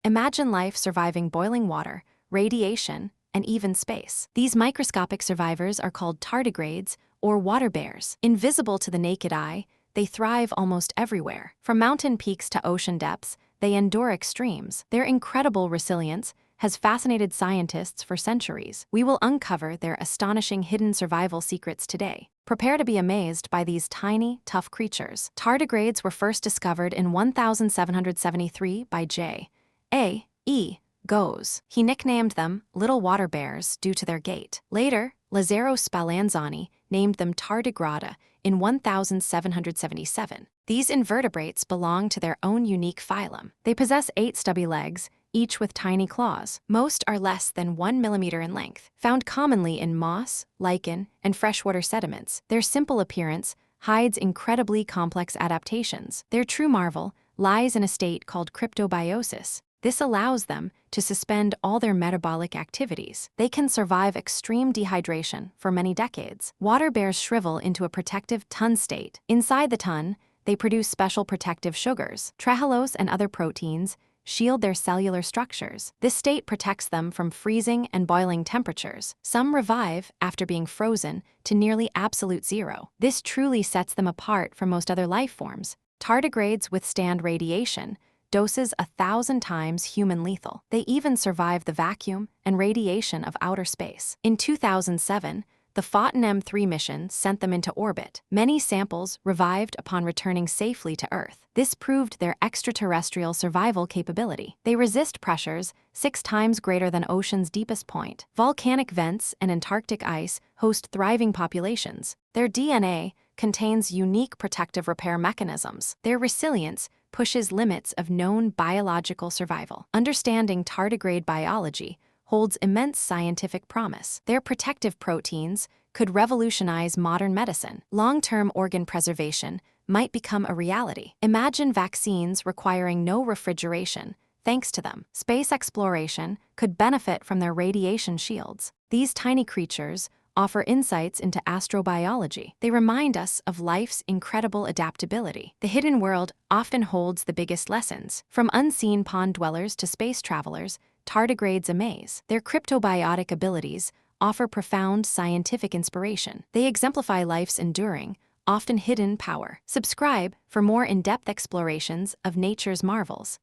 Imagine life surviving boiling water, radiation, and even space. These microscopic survivors are called tardigrades, or water bears. Invisible to the naked eye, they thrive almost everywhere. From mountain peaks to ocean depths, they endure extremes. Their incredible resilience has fascinated scientists for centuries. We will uncover their astonishing hidden survival secrets today. Prepare to be amazed by these tiny, tough creatures. Tardigrades were first discovered in 1773 by J.A.E. Goeze. He nicknamed them little water bears due to their gait. Later, Lazzaro Spallanzani named them tardigrada in 1777. These invertebrates belong to their own unique phylum. They possess 8 stubby legs, each with tiny claws. Most are less than 1 millimeter in length. Found commonly in moss, lichen, and freshwater sediments, their simple appearance hides incredibly complex adaptations. Their true marvel lies in a state called cryptobiosis. This allows them to suspend all their metabolic activities. They can survive extreme dehydration for many decades. Water bears shrivel into a protective tun state. Inside the tun, they produce special protective sugars. Trehalose and other proteins shield their cellular structures. This state protects them from freezing and boiling temperatures. Some revive after being frozen to nearly absolute zero. This truly sets them apart from most other life forms. Tardigrades withstand radiation, doses 1,000 times human lethal. They even survive the vacuum and radiation of outer space. In 2007, the Foton M3 mission sent them into orbit. Many samples revived upon returning safely to Earth. This proved their extraterrestrial survival capability. They resist pressures 6 times greater than ocean's deepest point. Volcanic vents and Antarctic ice host thriving populations. Their DNA contains unique protective repair mechanisms. Their resilience pushes limits of known biological survival. Understanding tardigrade biology holds immense scientific promise. Their protective proteins could revolutionize modern medicine. Long-term organ preservation might become a reality. Imagine vaccines requiring no refrigeration thanks to them. Space exploration could benefit from their radiation shields. These tiny creatures offer insights into astrobiology. They remind us of life's incredible adaptability. The hidden world often holds the biggest lessons. From unseen pond dwellers to space travelers, tardigrades amaze. Their cryptobiotic abilities offer profound scientific inspiration. They exemplify life's enduring, often hidden power. Subscribe for more in-depth explorations of nature's marvels.